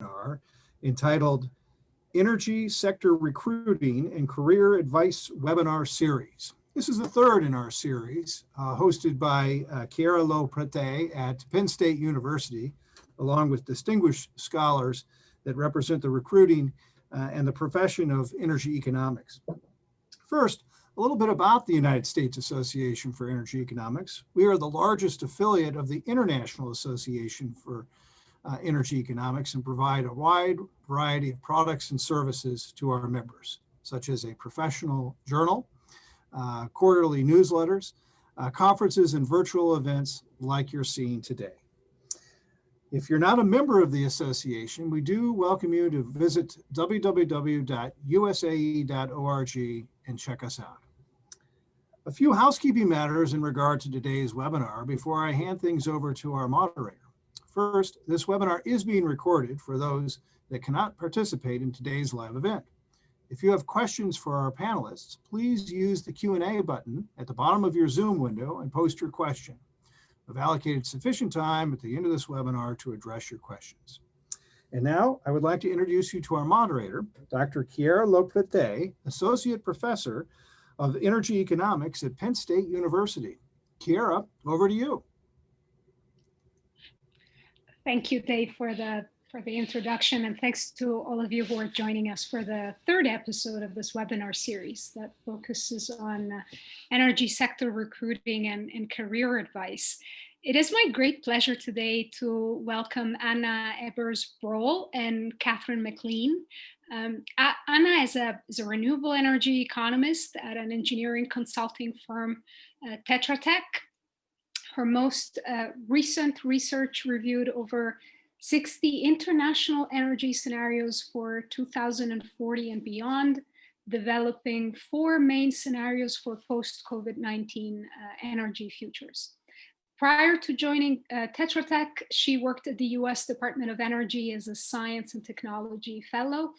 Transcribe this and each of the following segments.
webinar entitled Energy Sector Recruiting and Career Advice Webinar Series. This is the third in our series, hosted by Chiara Loprete at Penn State University, along with distinguished scholars that represent the recruiting and the profession of energy economics. First, a little bit about the United States Association for Energy Economics. We are the largest affiliate of the International Association for Energy Economics and provide a wide variety of products and services to our members, such as a professional journal, quarterly newsletters, conferences, and virtual events like you're seeing today. If you're not a member of the association, we do welcome you to visit www.usae.org and check us out. A few housekeeping matters in regard to today's webinar before I hand things over to our moderator. First, this webinar is being recorded for those that cannot participate in today's live event. If you have questions for our panelists, please use the Q&A button at the bottom of your Zoom window and post your question. We've allocated sufficient time at the end of this webinar to address your questions. And now I would like to introduce you to our moderator, Dr. Chiara Loprete, Associate Professor of Energy Economics at Penn State University. Chiara, over to you. Thank you, Dave, for the introduction, and thanks to all of you who are joining us for the third episode of this webinar series that focuses on energy sector recruiting and career advice. It is my great pleasure today to welcome Anna Ebers-Brohl and Catherine McLean. Anna is a renewable energy economist at an engineering consulting firm, Tetra Tech. Her most recent research reviewed over 60 international energy scenarios for 2040 and beyond, developing 4 main scenarios for post-COVID-19 energy futures. Prior to joining Tetra Tech, she worked at the US Department of Energy as a Science and Technology Fellow.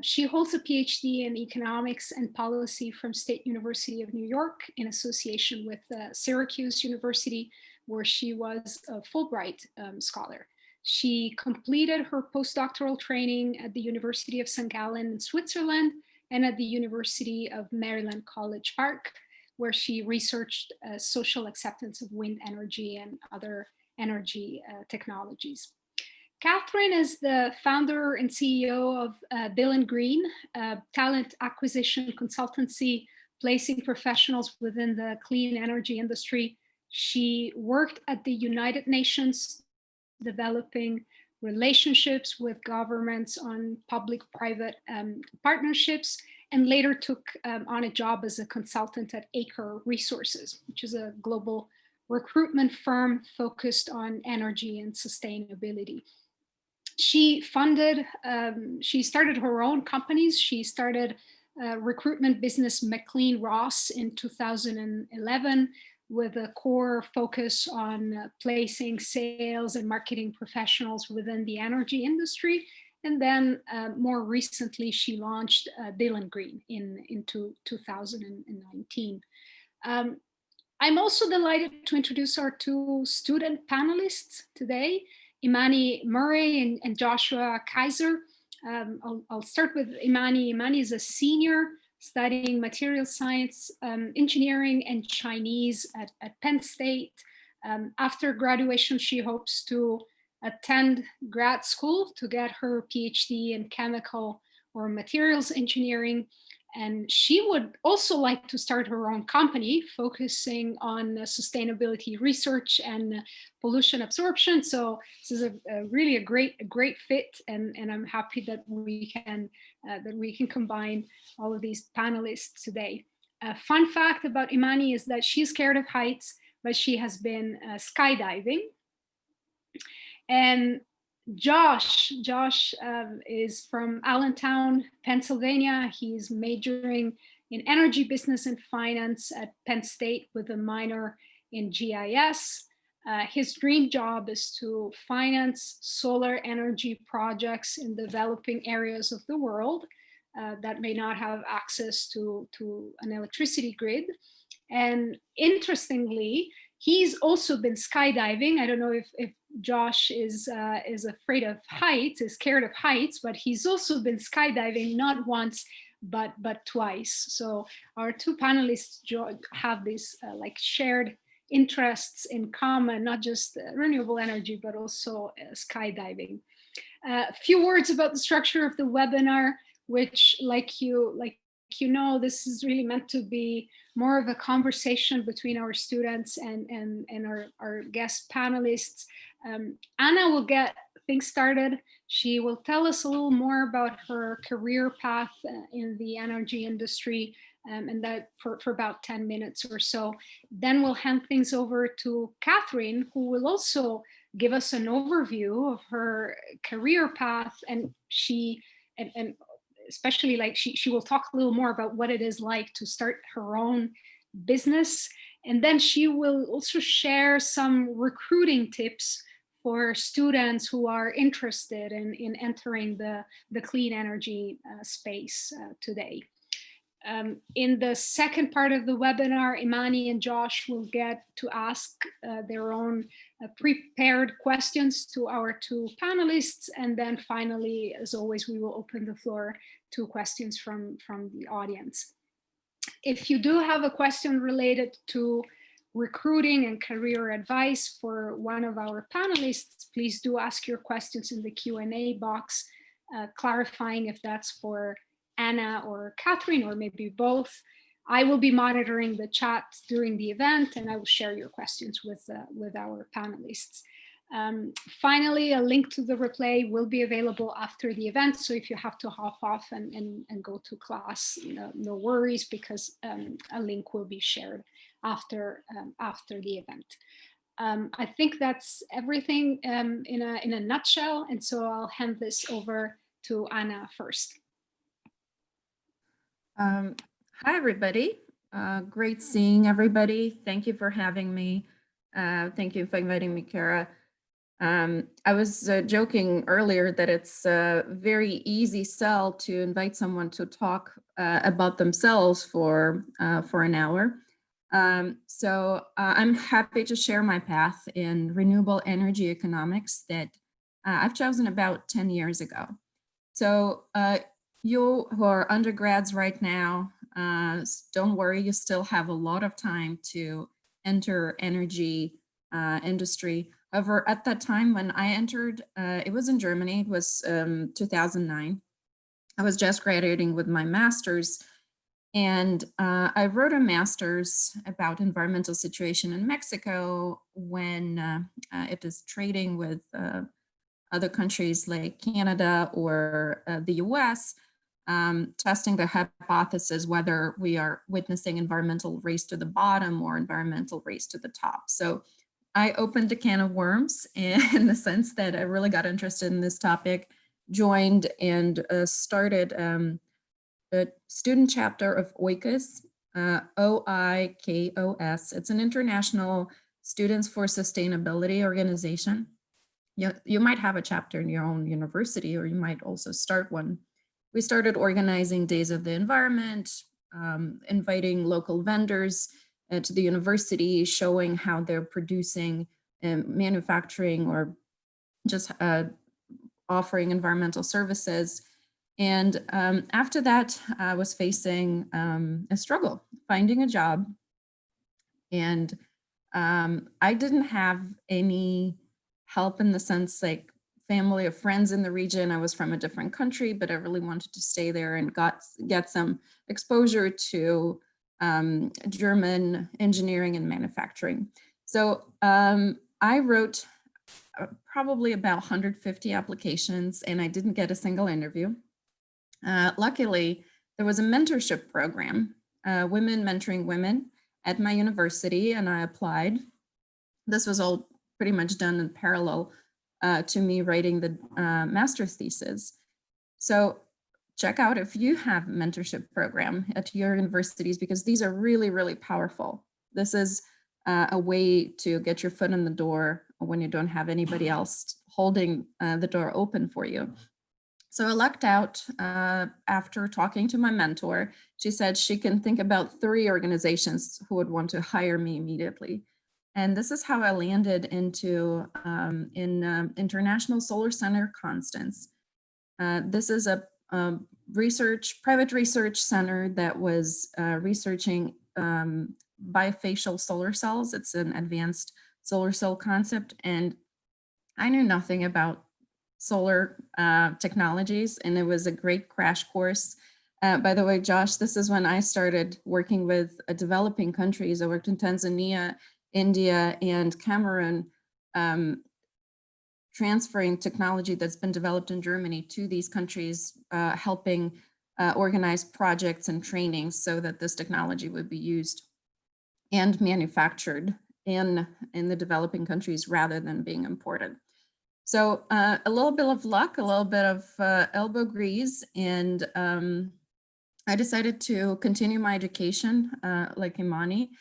She holds a PhD in economics and policy from State University of New York in association with Syracuse University, where she was a Fulbright scholar. She completed her postdoctoral training at the University of St. Gallen in Switzerland and at the University of Maryland College Park, where she researched social acceptance of wind energy and other energy technologies. Catherine is the founder and CEO of Bill & Green, a talent acquisition consultancy placing professionals within the clean energy industry. She worked at the United Nations, developing relationships with governments on public-private partnerships, and later took on a job as a consultant at Acre Resources, which is a global recruitment firm focused on energy and sustainability. She started her own companies. She started recruitment business McLean Ross in 2011 with a core focus on placing sales and marketing professionals within the energy industry. And then more recently, she launched Bill & Green in 2019. I'm also delighted to introduce our 2 student panelists today, Imani Murray and Joshua Kaiser. I'll start with Imani. Imani is a senior studying material science, engineering, and Chinese at Penn State. After graduation, she hopes to attend grad school to get her PhD in chemical or materials engineering. And she would also like to start her own company focusing on sustainability research and pollution absorption. So this is really a great fit, and I'm happy that we can combine all of these panelists today. A fun fact about Imani is that she's scared of heights, but she has been skydiving. And Josh is from Allentown, Pennsylvania. He's majoring in energy business and finance at Penn State with a minor in GIS. His dream job is to finance solar energy projects in developing areas of the world that may not have access to an electricity grid. And interestingly, he's also been skydiving. I don't know if Josh is afraid of heights, is scared of heights, but he's also been skydiving not once, but twice. So our two panelists have these like shared interests in common, not just renewable energy, but also skydiving. A few words about the structure of the webinar, which like you know, this is really meant to be more of a conversation between our students and our guest panelists. Anna will get things started. She will tell us a little more about her career path in the energy industry, and that for about 10 minutes or so. Then we'll hand things over to Catherine, who will also give us an overview of her career path, and especially like she will talk a little more about what it is like to start her own business. And then she will also share some recruiting tips for students who are interested in entering the clean energy space today. In the second part of the webinar, Imani and Josh will get to ask their own prepared questions to our two panelists. And then finally, as always, we will open the floor to questions from the audience. If you do have a question related to recruiting and career advice for one of our panelists, please do ask your questions in the Q&A box, clarifying if that's for Anna or Catherine, or maybe both. I will be monitoring the chat during the event, and I will share your questions with our panelists. Finally, a link to the replay will be available after the event. So if you have to hop off and go to class, no worries, because a link will be shared after the event. I think that's everything in a nutshell. And so I'll hand this over to Anna first. Hi, everybody. Great seeing everybody. Thank you for having me. Thank you for inviting me, Kara. I was joking earlier that it's a very easy sell to invite someone to talk about themselves for an hour. So I'm happy to share my path in renewable energy economics that I've chosen about 10 years ago. So you who are undergrads right now, don't worry, you still have a lot of time to enter energy industry. However, at that time when I entered, it was in Germany, it was 2009. I was just graduating with my master's, and I wrote a master's about environmental situation in Mexico when it is trading with other countries like Canada or the US, testing the hypothesis whether we are witnessing environmental race to the bottom or environmental race to the top. So I opened a can of worms in the sense that I really got interested in this topic, joined and started the student chapter of OIKOS, OIKOS. It's an international Students for Sustainability organization. You might have a chapter in your own university, or you might also start one. We started organizing Days of the Environment, inviting local vendors to the university, showing how they're producing and manufacturing or just offering environmental services. And after that, I was facing a struggle, finding a job. And I didn't have any help in the sense like family or friends in the region. I was from a different country, but I really wanted to stay there and get some exposure to German engineering and manufacturing. So I wrote probably about 150 applications, and I didn't get a single interview. Luckily, there was a mentorship program, Women Mentoring Women at my university, and I applied. This was all pretty much done in parallel to me writing the master's thesis. So check out if you have a mentorship program at your universities, because these are really, really powerful. This is a way to get your foot in the door when you don't have anybody else holding the door open for you. So I lucked out after talking to my mentor. She said she can think about 3 organizations who would want to hire me immediately. And this is how I landed into International Solar Center Constance. This is a private research center that was researching bifacial solar cells. It's an advanced solar cell concept. And I knew nothing about solar technologies, and it was a great crash course. By the way, Josh, this is when I started working with developing countries. I worked in Tanzania, India, and Cameroon, transferring technology that's been developed in Germany to these countries, helping organize projects and trainings so that this technology would be used and manufactured in the developing countries rather than being imported. So a little bit of luck, a little bit of elbow grease, and I decided to continue my education like Imani,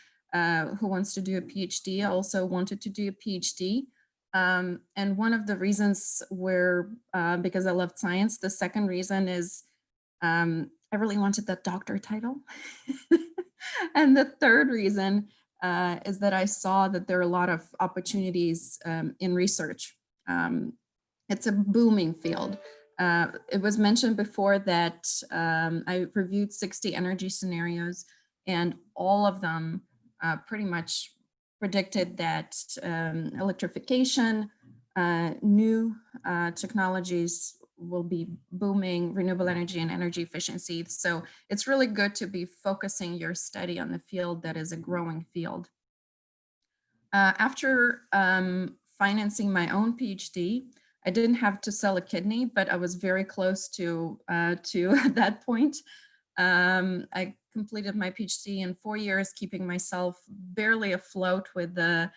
who wants to do a PhD. I also wanted to do a PhD. And one of the reasons were because I loved science. The second reason is I really wanted that doctor title. And the third reason is that I saw that there are a lot of opportunities in research. It's a booming field. It was mentioned before that I reviewed 60 energy scenarios, and all of them pretty much predicted that electrification, new technologies will be booming, renewable energy and energy efficiency. So it's really good to be focusing your study on the field that is a growing field. After financing my own PhD, I didn't have to sell a kidney, but I was very close to that point. I completed my PhD in 4 years, keeping myself barely afloat with the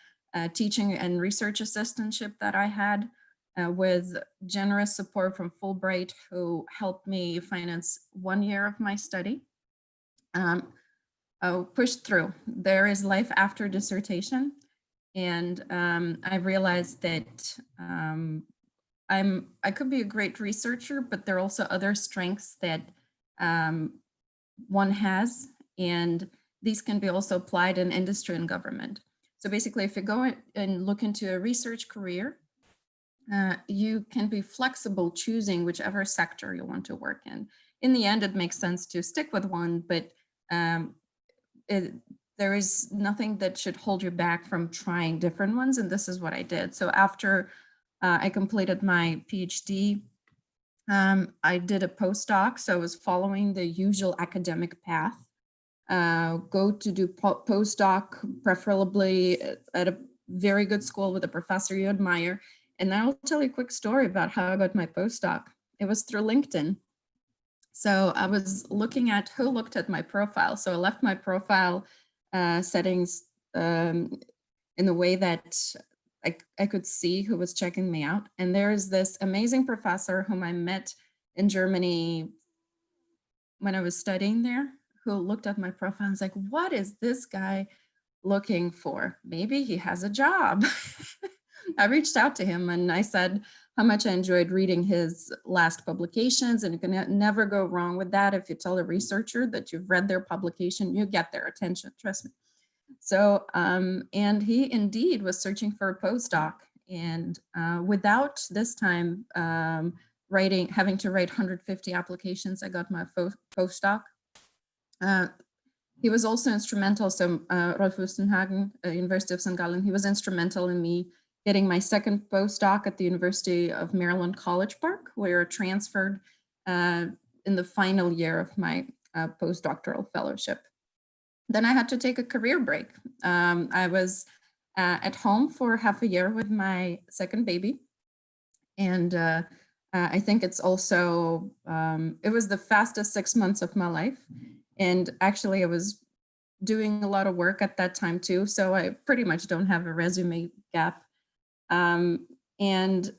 teaching and research assistantship that I had, with generous support from Fulbright, who helped me finance 1 year of my study. I pushed through. There is life after dissertation. And I realized that I could be a great researcher, but there are also other strengths that one has, and these can be also applied in industry and government. So basically, if you go and look into a research career, you can be flexible choosing whichever sector you want to work in. In the end, it makes sense to stick with one, but there is nothing that should hold you back from trying different ones, and this is what I did. So after I completed my PhD, I did a postdoc, so I was following the usual academic path. Go to do postdoc, preferably at a very good school with a professor you admire. And I'll tell you a quick story about how I got my postdoc. It was through LinkedIn. So I was looking at who looked at my profile. So I left my profile settings in the way that I could see who was checking me out. And there's this amazing professor whom I met in Germany when I was studying there, who looked at my profile and was like, what is this guy looking for? Maybe he has a job. I reached out to him and I said how much I enjoyed reading his last publications, and you can never go wrong with that. If you tell a researcher that you've read their publication, you get their attention, trust me. So, and he indeed was searching for a postdoc, and without this time having to write 150 applications, I got my postdoc. He was also instrumental, so Rolf Wustenhagen, University of St. Gallen, he was instrumental in me getting my second postdoc at the University of Maryland College Park, where I transferred in the final year of my postdoctoral fellowship. Then I had to take a career break. I was at home for half a year with my second baby. And I think it's also, it was the fastest 6 months of my life. And actually I was doing a lot of work at that time too. So I pretty much don't have a resume gap. And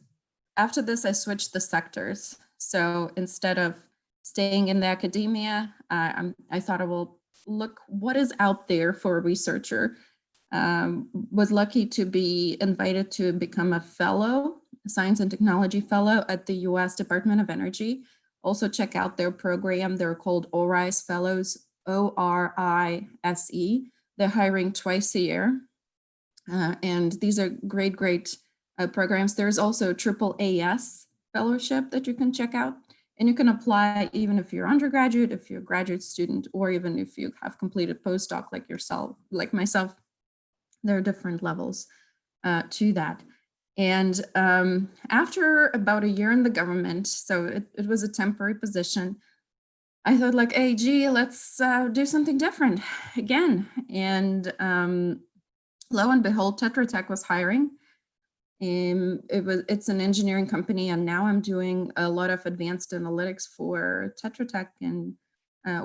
after this, I switched the sectors. So instead of staying in the academia, I thought I will look what is out there for a researcher. Was lucky to be invited to become a fellow, a science and technology fellow at the US Department of Energy. Also check out their program. They're called ORISE Fellows, ORISE. They're hiring twice a year. And these are great programs. There's also AAAS fellowship that you can check out. And you can apply even if you're undergraduate, if you're a graduate student, or even if you have completed postdoc like myself. There are different levels to that. And after about a year in the government, so it was a temporary position, I thought like, hey, gee, let's do something different again. And lo and behold, Tetra Tech was hiring. It's an engineering company, and now I'm doing a lot of advanced analytics for Tetra Tech and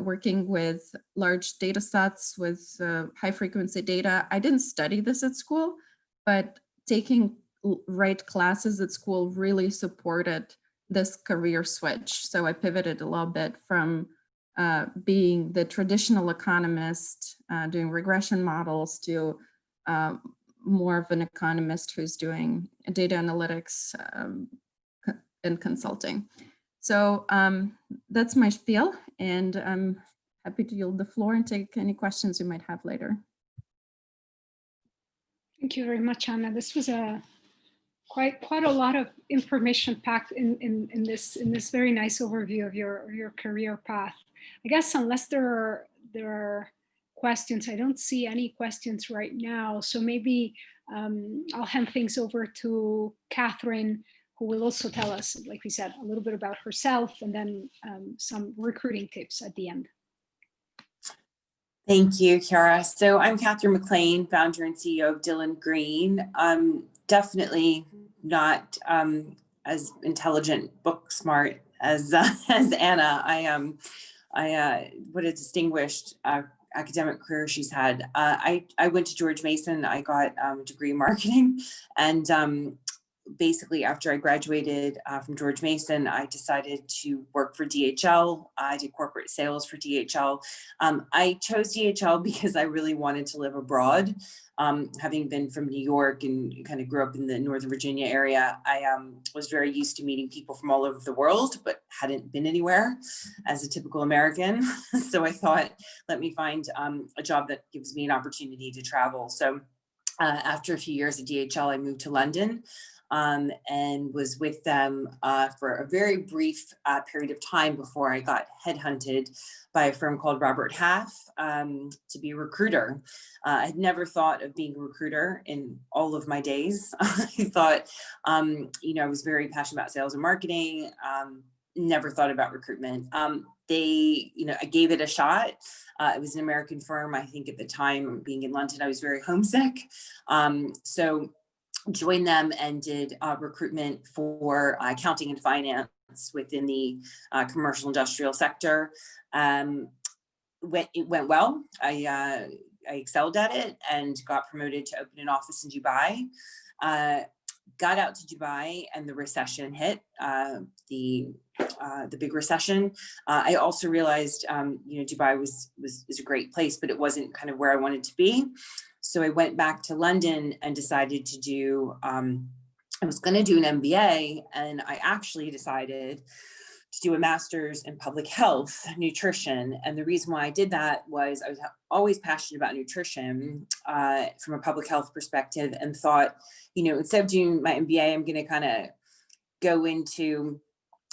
working with large data sets with high frequency data. I didn't study this at school, but taking right classes at school really supported this career switch. So I pivoted a little bit from being the traditional economist, doing regression models, to more of an economist who's doing data analytics and consulting. So that's my spiel, and I'm happy to yield the floor and take any questions you might have later. Thank you very much, Anna. This was quite a lot of information packed in this very nice overview of your career path. I guess unless there are questions, I don't see any questions right now. So maybe I'll hand things over to Catherine, who will also tell us, like we said, a little bit about herself, and then some recruiting tips at the end. Thank you, Chiara. So I'm Catherine McLean, founder and CEO of Dillon Green. Definitely not as intelligent, book smart as Anna. What a distinguished academic career she's had. I went to George Mason. I got a degree in marketing, and basically after I graduated from George Mason, I decided to work for DHL. I did corporate sales for DHL. I chose DHL because I really wanted to live abroad. Having been from New York and kind of grew up in the Northern Virginia area, I was very used to meeting people from all over the world, but hadn't been anywhere as a typical American. So I thought, let me find a job that gives me an opportunity to travel. So after a few years at DHL, I moved to London. And was with them for a very brief period of time before I got headhunted by a firm called Robert Half to be a recruiter. I had never thought of being a recruiter in all of my days. I thought, I was very passionate about sales and marketing, never thought about recruitment. I gave it a shot. It was an American firm. I think at the time, being in London, I was very homesick. So joined them and did recruitment for accounting and finance within the commercial industrial sector. It went well. I excelled at it and got promoted to open an office in Dubai. Got out to Dubai and the recession hit, the big recession. I also realized, Dubai was a great place, but it wasn't kind of where I wanted to be. So I went back to London and decided to do, I was going to do an MBA, and I actually decided to do a master's in public health, nutrition. And the reason why I did that was I was always passionate about nutrition from a public health perspective, and thought, instead of doing my MBA, I'm going to kind of go into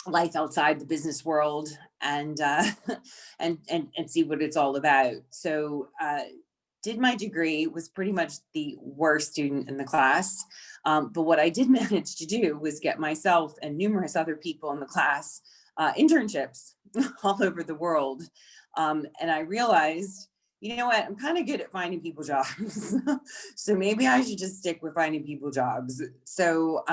life outside the business world and see what it's all about. So did my degree, was pretty much the worst student in the class. But what I did manage to do was get myself and numerous other people in the class internships all over the world. And I realized, you know what, I'm kind of good at finding people jobs. So maybe I should just stick with finding people jobs. So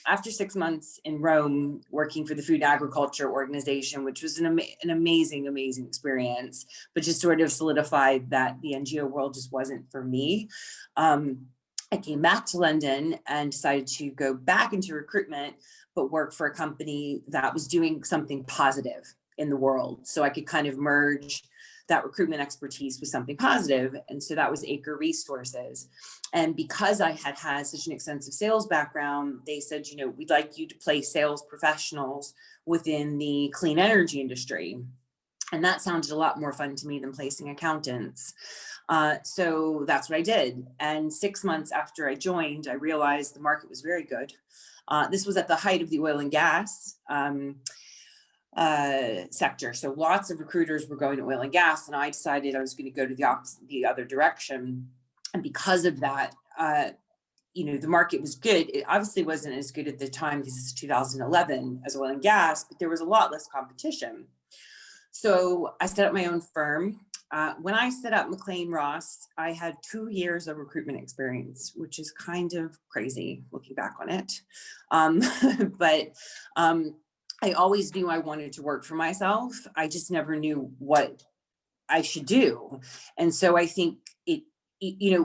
after 6 months in Rome, working for the Food and Agriculture Organization, which was an amazing experience, but just sort of solidified that the NGO world just wasn't for me. I came back to London and decided to go back into recruitment, but work for a company that was doing something positive in the world. So I could kind of merge that recruitment expertise with something positive. And so that was Acre Resources. And because I had such an extensive sales background, they said, we'd like you to place sales professionals within the clean energy industry. And that sounded a lot more fun to me than placing accountants. So that's what I did. And 6 months after I joined, I realized the market was very good. This was at the height of the oil and gas sector. So lots of recruiters were going to oil and gas, and I decided I was going to go to the other direction. And because of that, the market was good. It obviously wasn't as good at the time because it's 2011 as oil and gas, but there was a lot less competition. So I set up my own firm. When I set up McLean Ross, I had 2 years of recruitment experience, which is kind of crazy looking back on it. But I always knew I wanted to work for myself. I just never knew what I should do. And so I think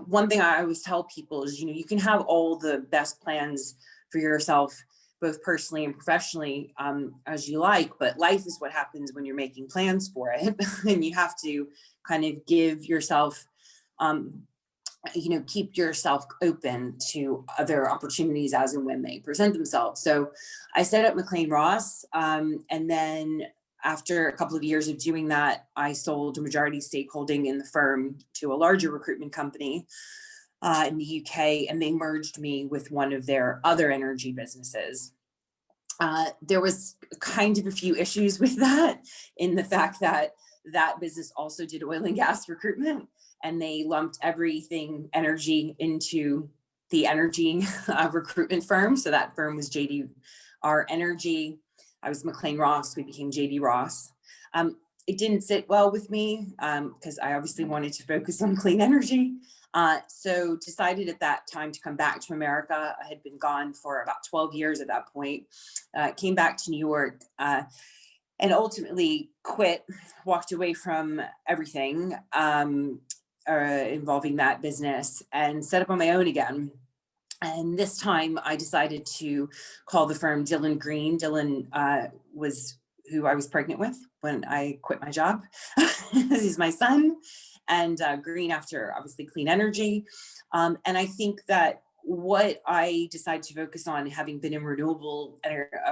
one thing I always tell people is, you can have all the best plans for yourself, both personally and professionally, as you like, but life is what happens when you're making plans for it. And you have to kind of give yourself, keep yourself open to other opportunities as and when they present themselves. So I set up McLean Ross, and then after a couple of years of doing that, I sold a majority stakeholding in the firm to a larger recruitment company in the UK, and they merged me with one of their other energy businesses. There was kind of a few issues with that, in the fact that that business also did oil and gas recruitment, and they lumped everything energy into the energy recruitment firm. So that firm was JDR Energy. I was McLean Ross. We became JD Ross. It didn't sit well with me because I obviously wanted to focus on clean energy. So decided at that time to come back to America. I had been gone for about 12 years at that point. Came back to New York and ultimately quit, walked away from everything involving that business and set up on my own again. And this time I decided to call the firm Dylan Green. Dylan was who I was pregnant with when I quit my job. He's my son. And Green after obviously clean energy. And I think that what I decided to focus on, having been in renewable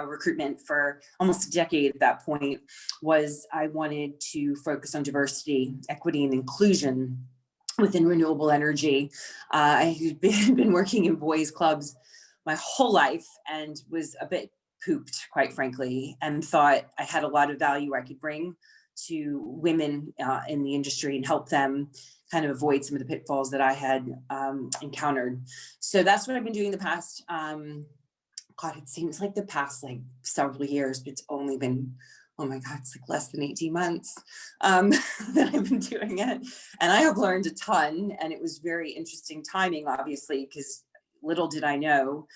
recruitment for almost a decade at that point, was I wanted to focus on diversity, equity, and inclusion within renewable energy. I had been working in boys clubs my whole life and was a bit pooped, quite frankly, and thought I had a lot of value I could bring to women in the industry and help them kind of avoid some of the pitfalls that I had encountered. So that's what I've been doing the past, it seems like the past several years, but it's only been, oh my God, it's less than 18 months that I've been doing it. And I have learned a ton, and it was very interesting timing, obviously, because little did I know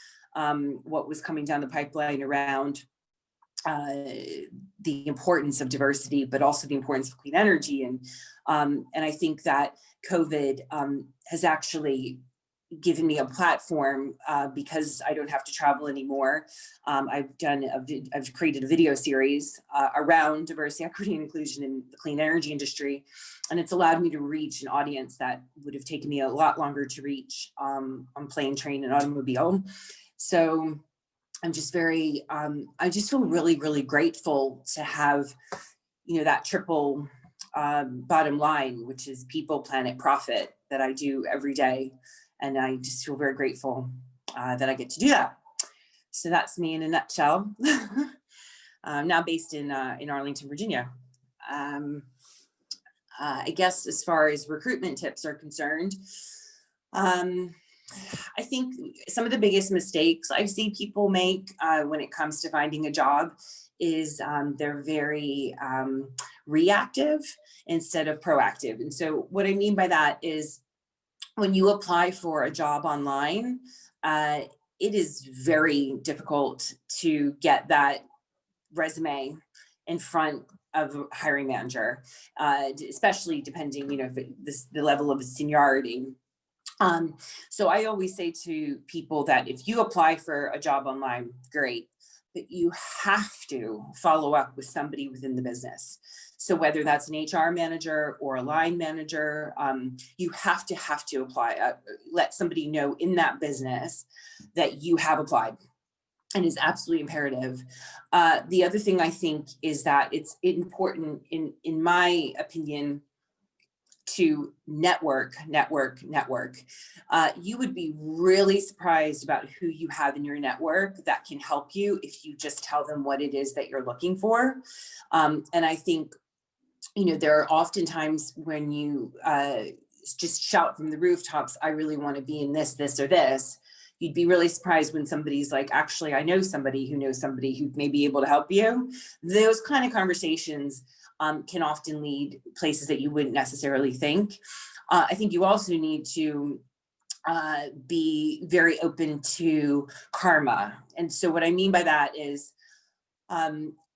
what was coming down the pipeline around the importance of diversity, but also the importance of clean energy. And I think that COVID has actually given me a platform because I don't have to travel anymore. I've created a video series around diversity, equity, and inclusion in the clean energy industry. And it's allowed me to reach an audience that would have taken me a lot longer to reach on plane, train, and automobile. So I'm just I just feel really, really grateful to have, that triple bottom line, which is people, planet, profit, that I do every day. And I just feel very grateful that I get to do that. So that's me in a nutshell. I'm now based in Arlington, Virginia. I guess as far as recruitment tips are concerned, I think some of the biggest mistakes I see people make when it comes to finding a job is they're very reactive instead of proactive. And so what I mean by that is when you apply for a job online, it is very difficult to get that resume in front of a hiring manager, especially depending, the level of seniority. So I always say to people that if you apply for a job online, great, but you have to follow up with somebody within the business. So whether that's an HR manager or a line manager, you have to apply, let somebody know in that business that you have applied. and is absolutely imperative. The other thing I think is that it's important, in my opinion, to network. You would be really surprised about who you have in your network that can help you if you just tell them what it is that you're looking for. And I think, there are often times when you just shout from the rooftops, I really want to be in this, or this. You'd be really surprised when somebody's like, actually, I know somebody who knows somebody who may be able to help you. Those kind of conversations can often lead places that you wouldn't necessarily think. I think you also need to be very open to karma. And so what I mean by that is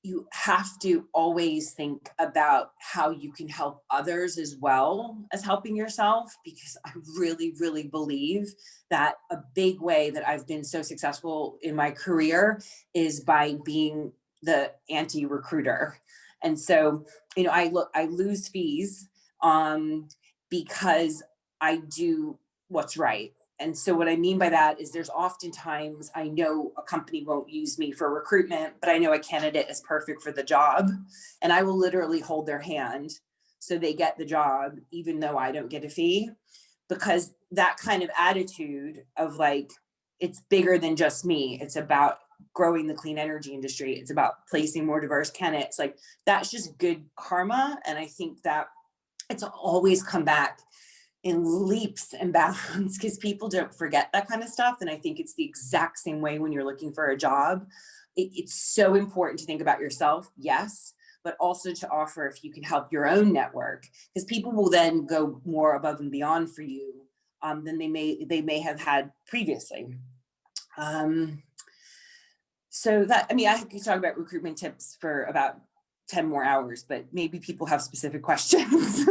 you have to always think about how you can help others as well as helping yourself, because I really, really believe that a big way that I've been so successful in my career is by being the anti-recruiter. And so, I lose fees because I do what's right. And so what I mean by that is there's oftentimes I know a company won't use me for recruitment, but I know a candidate is perfect for the job, and I will literally hold their hand so they get the job, even though I don't get a fee, because that kind of attitude of like, it's bigger than just me. It's about growing the clean energy industry. It's about placing more diverse candidates. Like, that's just good karma. And I think that it's always come back in leaps and bounds because people don't forget that kind of stuff. And I think it's the exact same way when you're looking for a job. It's so important to think about yourself, yes, but also to offer if you can help your own network, because people will then go more above and beyond for you than they may have had previously. So that, I could talk about recruitment tips for about 10 more hours, but maybe people have specific questions.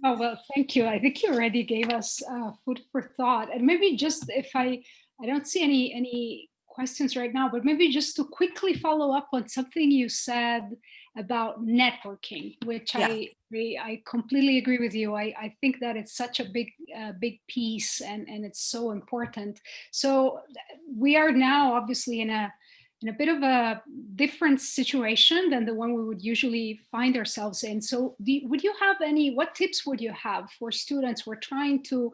Oh, well, thank you. I think you already gave us food for thought. And maybe just if I don't see any questions right now, but maybe just to quickly follow up on something you said about networking, which Yeah. I completely agree with you. I think that it's such a big piece and it's so important. So we are now obviously in a bit of a different situation than the one we would usually find ourselves in. So would you have what tips would you have for students who are trying to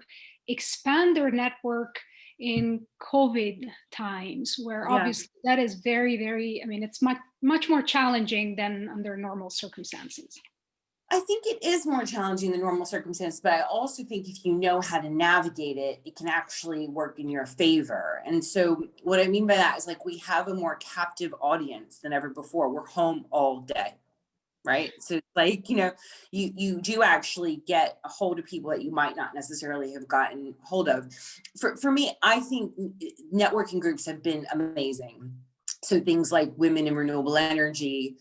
expand their network in COVID times, where obviously that is very, very, it's much more challenging than under normal circumstances? I think it is more challenging than normal circumstances, but I also think if you know how to navigate it, it can actually work in your favor. And so what I mean by that is, like, we have a more captive audience than ever before. We're home all day, right? So like, you do actually get a hold of people that you might not necessarily have gotten hold of. For me, I think networking groups have been amazing. So things like Women in Renewable Energy,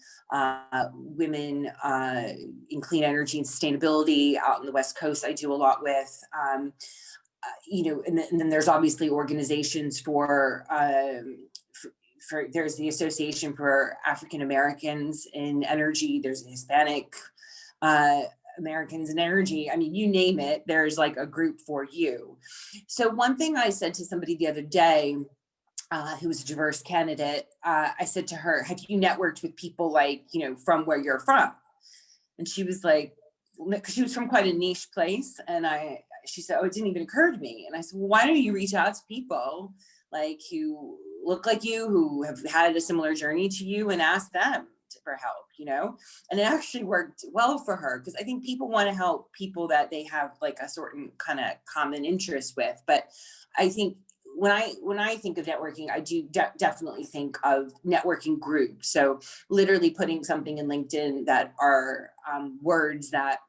Women in Clean Energy and Sustainability out on the West Coast, I do a lot with, and then there's obviously organizations for there's the Association for African Americans in Energy, there's the Hispanic Americans in Energy. You name it, there's like a group for you. So one thing I said to somebody the other day, who was a diverse candidate, I said to her, have you networked with people like, from where you're from? And she was like, because she was from quite a niche place. And she said, oh, it didn't even occur to me. And I said, well, why don't you reach out to people like who look like you, who have had a similar journey to you, and ask them for help, And it actually worked well for her, because I think people want to help people that they have like a certain kind of common interest with. But I think when I think of networking, I do definitely think of networking groups. So literally putting something in LinkedIn that are words that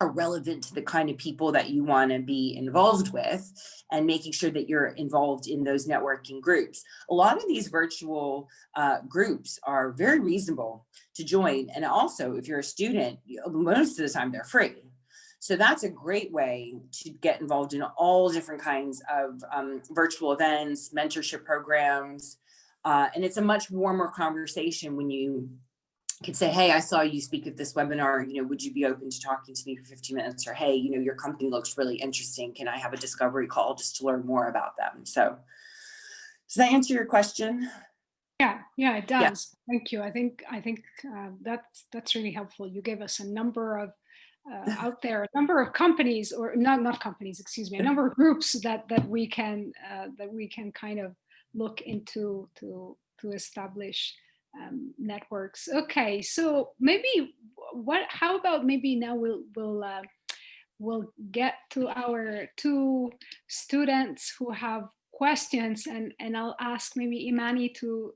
are relevant to the kind of people that you want to be involved with, and making sure that you're involved in those networking groups. A lot of these virtual groups are very reasonable to join. And also, if you're a student, most of the time they're free. So that's a great way to get involved in all different kinds of virtual events, mentorship programs. And it's a much warmer conversation when you could say, hey, I saw you speak at this webinar, would you be open to talking to me for 15 minutes? Or, hey, your company looks really interesting. Can I have a discovery call just to learn more about them? So Does that answer your question? Yeah, it does. Thank you. I think that's really helpful. You gave us a number of out there, a number of companies, or not companies, excuse me, a number of groups that we can kind of look into to establish networks. Okay, so maybe how about maybe now we'll get to our two students who have questions, and I'll ask maybe Imani to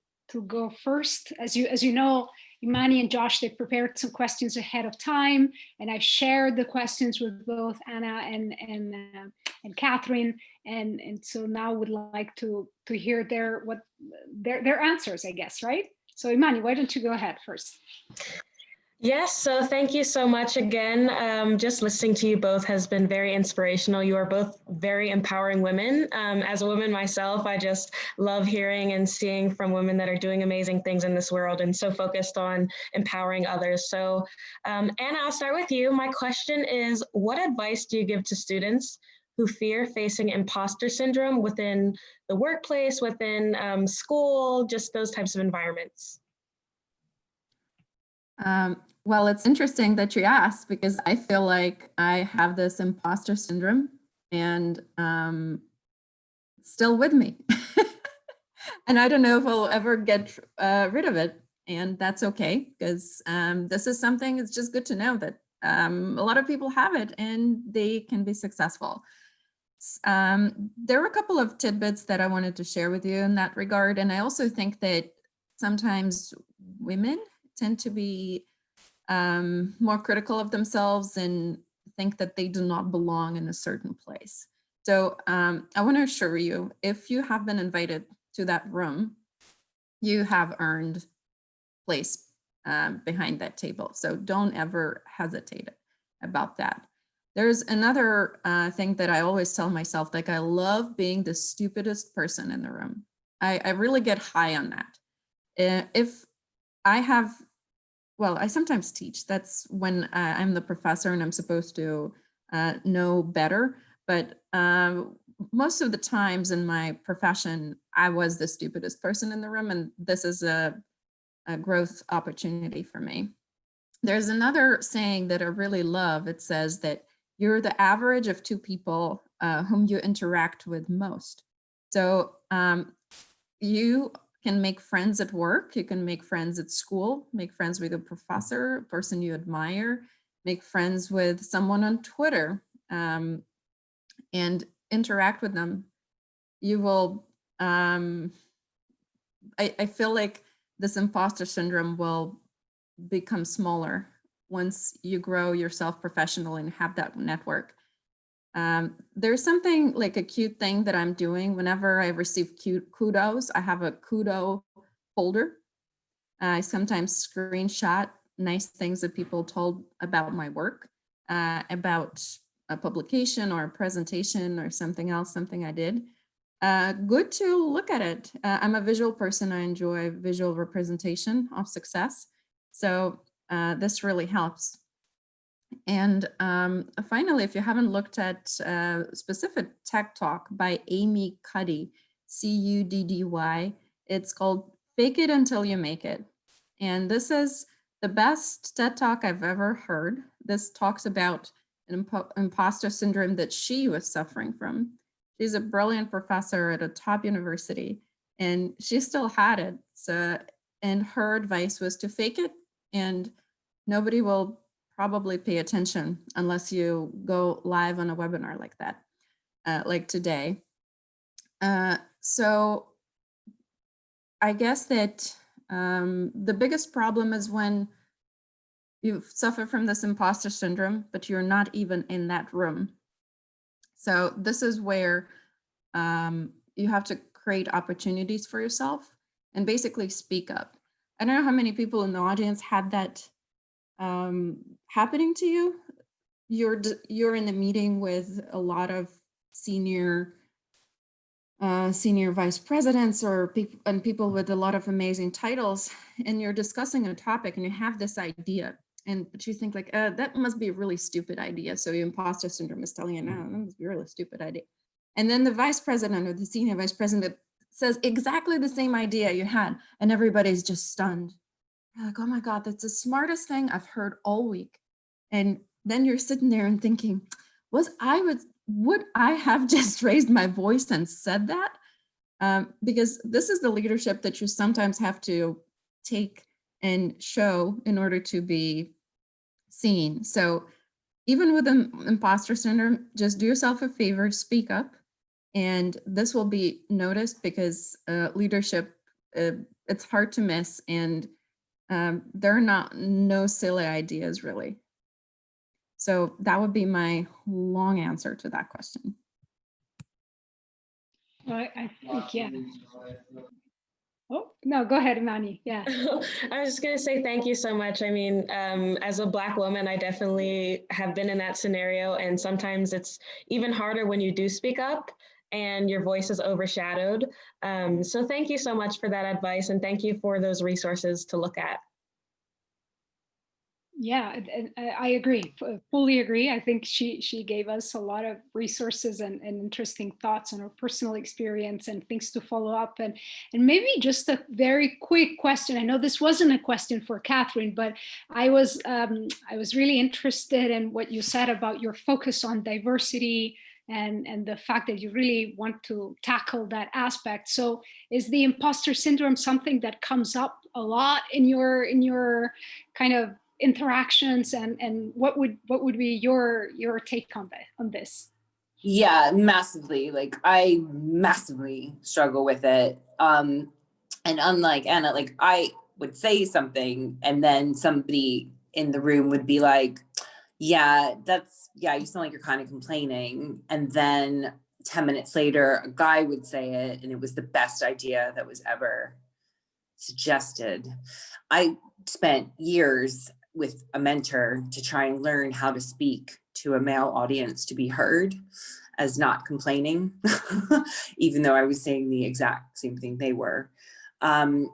go first. As you know, Imani and Josh, they've prepared some questions ahead of time, and I've shared the questions with both Anna and Catherine, and so now would like to hear their answers, I guess, right? So Imani, why don't you go ahead first? Yes, so thank you so much again. Just listening to you both has been very inspirational. You are both very empowering women. As a woman myself, I just love hearing and seeing from women that are doing amazing things in this world and so focused on empowering others. So Anna, I'll start with you. My question is, what advice do you give to students who fear facing imposter syndrome within the workplace, within school, just those types of environments? Well, it's interesting that you asked, because I feel like I have this imposter syndrome, and it's still with me. And I don't know if I'll ever get rid of it, and that's okay, because this is something, it's just good to know that a lot of people have it and they can be successful. There were a couple of tidbits that I wanted to share with you in that regard, and I also think that sometimes women tend to be more critical of themselves and think that they do not belong in a certain place. So I want to assure you, if you have been invited to that room, you have earned place behind that table. So don't ever hesitate about that. There's another thing that I always tell myself, like, I love being the stupidest person in the room. I really get high on that. If I have, well, I sometimes teach. That's when I'm the professor and I'm supposed to know better. But most of the times in my profession, I was the stupidest person in the room, and this is a growth opportunity for me. There's another saying that I really love. It says that you're the average of two people whom you interact with most. So you can make friends at work, you can make friends at school, make friends with a professor, a person you admire, make friends with someone on Twitter, and interact with them. You will, I feel like this imposter syndrome will become smaller once you grow yourself professionally and have that network. There's something like a cute thing that I'm doing whenever I receive kudos. I have a kudo folder. I sometimes screenshot nice things that people told about my work, about a publication or a presentation or something else, something I did. Good to look at it. I'm a visual person. I enjoy visual representation of success. So this really helps. And finally, if you haven't looked at a specific TED Talk by Amy Cuddy, C-U-D-D-Y, it's called Fake It Until You Make It. And this is the best TED Talk I've ever heard. This talks about an imposter syndrome that she was suffering from. She's a brilliant professor at a top university, and she still had it. So, and her advice was to fake it, and nobody will probably pay attention unless you go live on a webinar like that, like today. So I guess that the biggest problem is when you suffer from this imposter syndrome, but you're not even in that room. So this is where you have to create opportunities for yourself and basically speak up. I don't know how many people in the audience had that happening to you. You're in the meeting with a lot of senior vice presidents or people with a lot of amazing titles, and you're discussing a topic and you have this idea, but you think like, that must be a really stupid idea. So your imposter syndrome is telling you, no, that must be a really stupid idea. And then the vice president or the senior vice president says exactly the same idea you had, and everybody's just stunned. You're like, oh my God, that's the smartest thing I've heard all week. And then you're sitting there and thinking, would I have just raised my voice and said that? Because this is the leadership that you sometimes have to take and show in order to be seen. So even with imposter syndrome, just do yourself a favor, speak up, and this will be noticed because leadership, it's hard to miss, and there are no silly ideas really. So that would be my long answer to that question. Well, I think, yeah. Oh, no, go ahead, Imani. Yeah. I was just going to say thank you so much. I mean, as a Black woman, I definitely have been in that scenario. And sometimes it's even harder when you do speak up and your voice is overshadowed. So thank you so much for that advice. And thank you for those resources to look at. Yeah, I agree, fully agree. I think she gave us a lot of resources and interesting thoughts on her personal experience and things to follow up. And maybe just a very quick question. I know this wasn't a question for Catherine, but I was really interested in what you said about your focus on diversity and the fact that you really want to tackle that aspect. So is the imposter syndrome something that comes up a lot in your kind of interactions, and what would be your take on this? Yeah, massively. Like I massively struggle with it. And unlike Anna, like I would say something and then somebody in the room would be like, yeah, you sound like you're kind of complaining. And then 10 minutes later, a guy would say it and it was the best idea that was ever suggested. I spent years with a mentor to try and learn how to speak to a male audience to be heard as not complaining, even though I was saying the exact same thing they were. I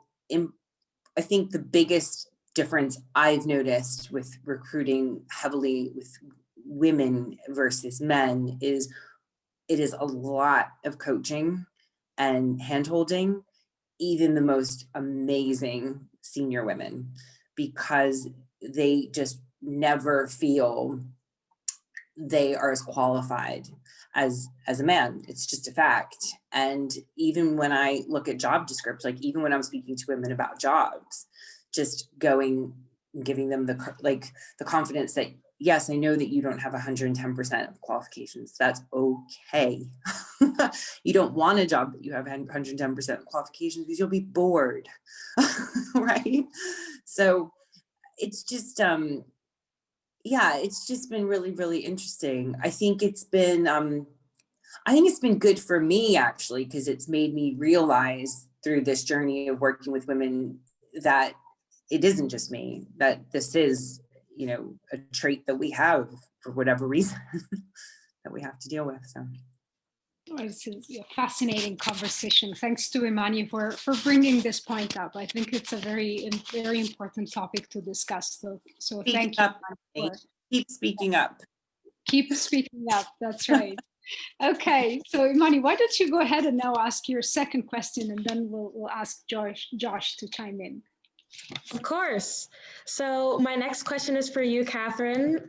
think the biggest difference I've noticed with recruiting heavily with women versus men is it is a lot of coaching and handholding, even the most amazing senior women, because they just never feel they are as qualified as a man. It's just a fact. And even when I look at job descriptions, like even when I'm speaking to women about jobs, just giving them the confidence that, yes, I know that you don't have 110% of qualifications. That's okay. You don't want a job that you have 110% of qualifications because you'll be bored, right? So it's just, it's just been really, really interesting. I think it's been good for me actually, because it's made me realize through this journey of working with women that it isn't just me, that this is, a trait that we have for whatever reason that we have to deal with. So. It's a fascinating conversation. Thanks to Imani for bringing this point up. I think it's a very, very important topic to discuss. So thank you. Keep speaking up. Keep speaking up. That's right. Okay, so Imani, why don't you go ahead and now ask your second question, and then we'll ask Josh to chime in. Of course. So my next question is for you, Catherine.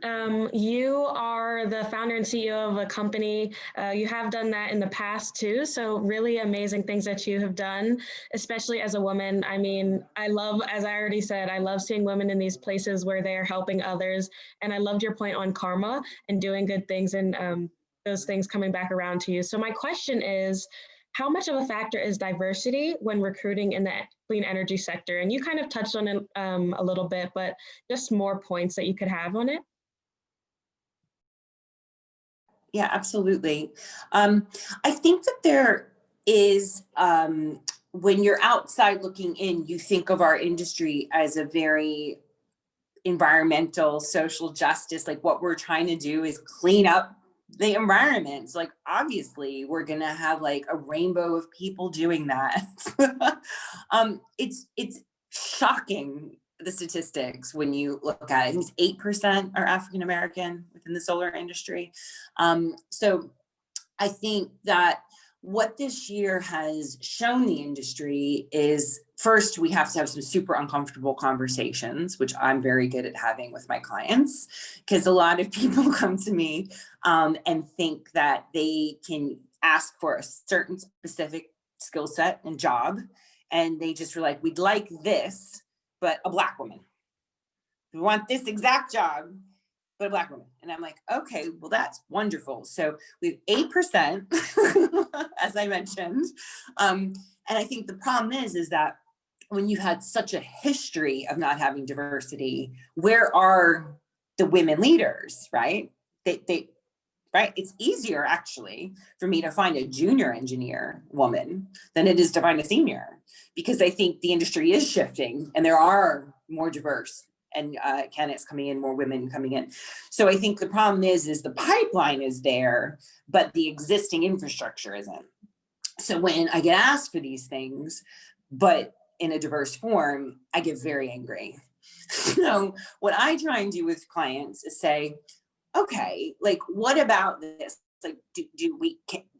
You are the founder and CEO of a company. You have done that in the past too. So really amazing things that you have done, especially as a woman. I mean, I love, as I already said, I love seeing women in these places where they are helping others. And I loved your point on karma and doing good things and those things coming back around to you. So my question is, how much of a factor is diversity when recruiting in the clean energy sector? And you kind of touched on it a little bit, but just more points that you could have on it. Yeah, absolutely. I think that there is, when you're outside looking in, you think of our industry as a very environmental, social justice, like what we're trying to do is clean up the environment. So like, obviously we're going to have like a rainbow of people doing that. It's shocking, the statistics, when you look at it. I think it's 8% are African-American within the solar industry. So I think that what this year has shown the industry is, first, we have to have some super uncomfortable conversations, which I'm very good at having with my clients, because a lot of people come to me and think that they can ask for a certain specific skill set and job. And they just were like, we'd like this, but a Black woman. We want this exact job, but a Black woman. And I'm like, okay, well, that's wonderful. So we have 8%, as I mentioned. And I think the problem is that when you had such a history of not having diversity, where are the women leaders, right? Right? It's easier actually for me to find a junior engineer woman than it is to find a senior, because I think the industry is shifting and there are more diverse and candidates coming in, more women coming in. So I think the problem is the pipeline is there, but the existing infrastructure isn't. So when I get asked for these things, but in a diverse form, I get very angry. So what I try and do with clients is say, okay, like, what about this? Like,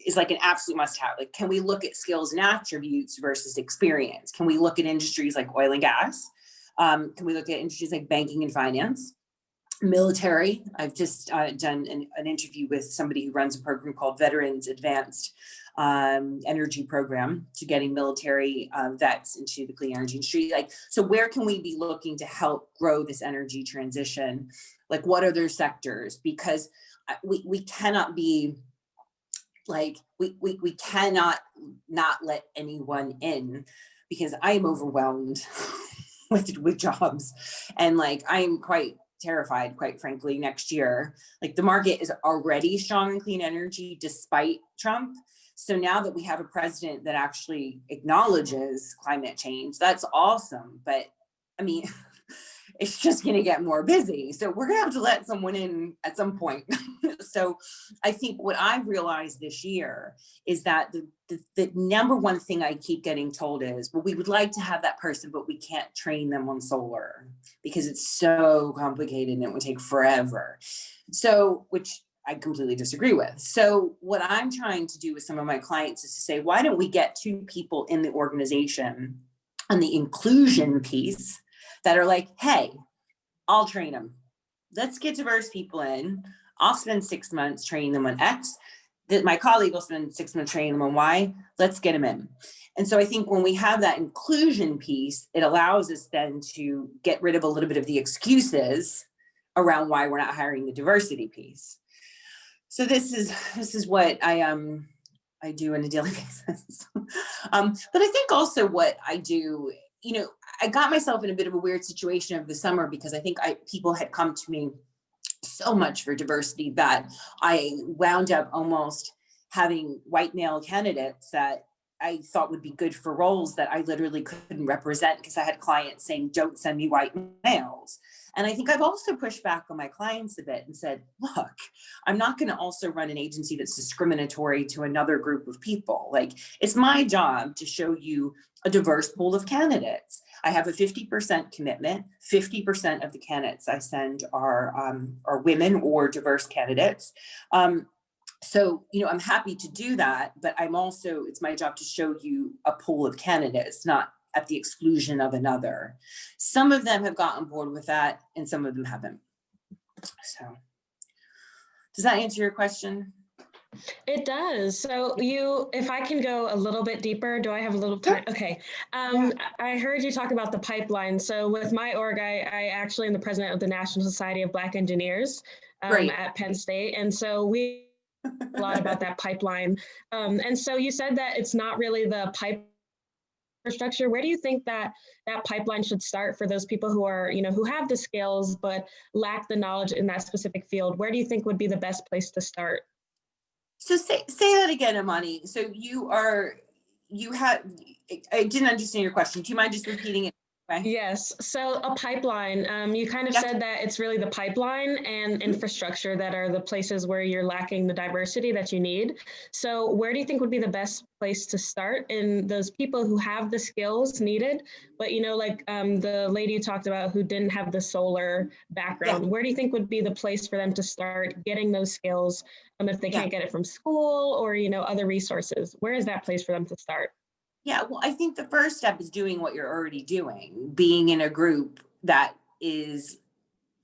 is like an absolute must have. Like, can we look at skills and attributes versus experience? Can we look at industries like oil and gas? Can we look at industries like banking and finance? Military. I've just done an interview with somebody who runs a program called Veterans Advanced Energy Program, to getting military vets into the clean energy industry. Like, so where can we be looking to help grow this energy transition? Like, what are their sectors? Because we cannot be like, we cannot not let anyone in, because I am overwhelmed with jobs. And like, I'm quite terrified, quite frankly, next year. Like, the market is already strong in clean energy despite Trump. So now that we have a president that actually acknowledges climate change, that's awesome. But I mean, it's just going to get more busy. So we're going to have to let someone in at some point. So I think what I've realized this year is that the number one thing I keep getting told is, well, we would like to have that person, but we can't train them on solar because it's so complicated and it would take forever. So, which I completely disagree with. So what I'm trying to do with some of my clients is to say, why don't we get two people in the organization on the inclusion piece that are like, hey, I'll train them. Let's get diverse people in. I'll spend 6 months training them on X. My colleague will spend 6 months training them on Y. Let's get them in. And so I think when we have that inclusion piece, it allows us then to get rid of a little bit of the excuses around why we're not hiring the diversity piece. So this is what I do on a daily basis. But I think also what I do, I got myself in a bit of a weird situation over the summer, because I think people had come to me so much for diversity that I wound up almost having white male candidates that I thought would be good for roles that I literally couldn't represent, because I had clients saying, don't send me white males. And I think I've also pushed back on my clients a bit and said, look, I'm not going to also run an agency that's discriminatory to another group of people. Like, it's my job to show you a diverse pool of candidates. I have a 50% commitment. 50% of the candidates I send are women or diverse candidates. So, I'm happy to do that, but it's my job to show you a pool of candidates, not at the exclusion of another. Some of them have gotten on board with that and some of them haven't. So does that answer your question? It does. So if I can go a little bit deeper, do I have a little time? Okay. I heard you talk about the pipeline. So with my org, I actually am the president of the National Society of Black Engineers at Penn State. And so we a lot about that pipeline. And so you said that it's not really the pipe infrastructure. Where do you think that pipeline should start for those people who are, who have the skills but lack the knowledge in that specific field? Where do you think would be the best place to start? So say that again, Imani. So I didn't understand your question. Do you mind just repeating it? Okay. Yes, so a pipeline. You kind of Yes. said that it's really the pipeline and infrastructure that are the places where you're lacking the diversity that you need. So where do you think would be the best place to start in those people who have the skills needed, but like the lady you talked about who didn't have the solar background, where do you think would be the place for them to start getting those skills if they can't get it from school or other resources? Where is that place for them to start? Yeah, well, I think the first step is doing what you're already doing, being in a group that is,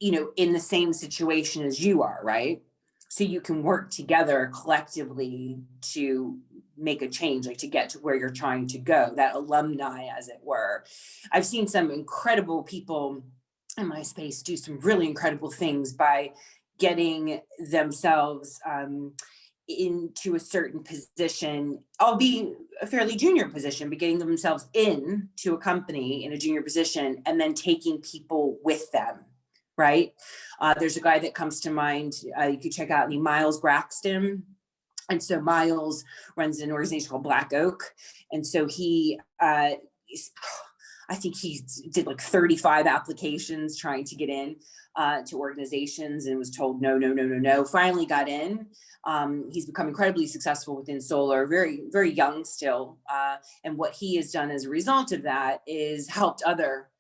in the same situation as you are, right? So you can work together collectively to make a change, like to get to where you're trying to go, that alumni, as it were. I've seen some incredible people in my space do some really incredible things by getting themselves into a certain position, albeit a fairly junior position, but getting themselves into a company in a junior position and then taking people with them, right? There's a guy that comes to mind, you could check out Miles Braxton. And so Miles runs an organization called Black Oak. And so I think he did like 35 applications trying to get in to organizations and was told no. Finally got in. He's become incredibly successful within solar, very, very young still. And what he has done as a result of that is helped other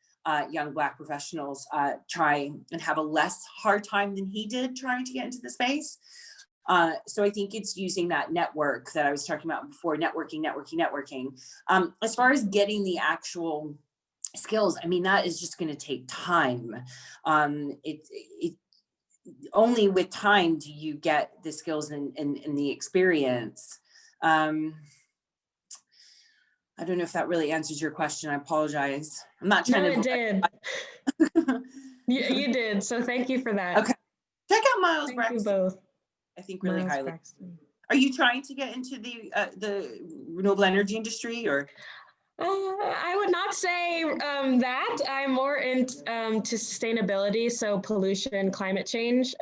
young Black professionals try and have a less hard time than he did trying to get into the space. So I think it's using that network that I was talking about before, networking. As far as getting the actual skills, I mean, that is just going to take time. It only with time do you get the skills and the experience. I don't know if that really answers your question. I apologize. I'm not trying No, to. it did. You did. So thank you for that. Okay. Check out Miles Thank Braxton. you both. I think really Miles highly. Braxton. Are you trying to get into the renewable energy industry or? I would not say that. I'm more into sustainability, so pollution, climate change.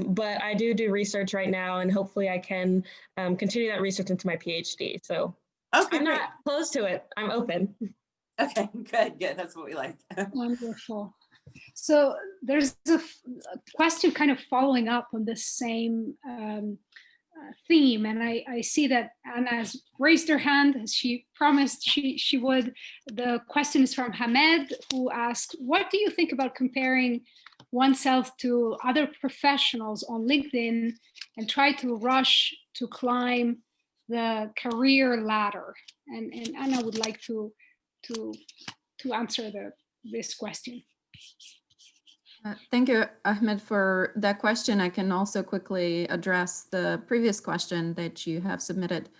But I do research right now, and hopefully I can continue that research into my PhD. So Okay, I'm great. not close to it. I'm open. Okay, good. That's what we like. Wonderful. So there's a question kind of following up on the same theme, and I see that Anna has raised her hand as she promised she would. The question is from Hamed, who asked, what do you think about comparing oneself to other professionals on LinkedIn and try to rush to climb the career ladder? And Anna would like to answer this question. Thank you, Ahmed, for that question. I can also quickly address the previous question that you have submitted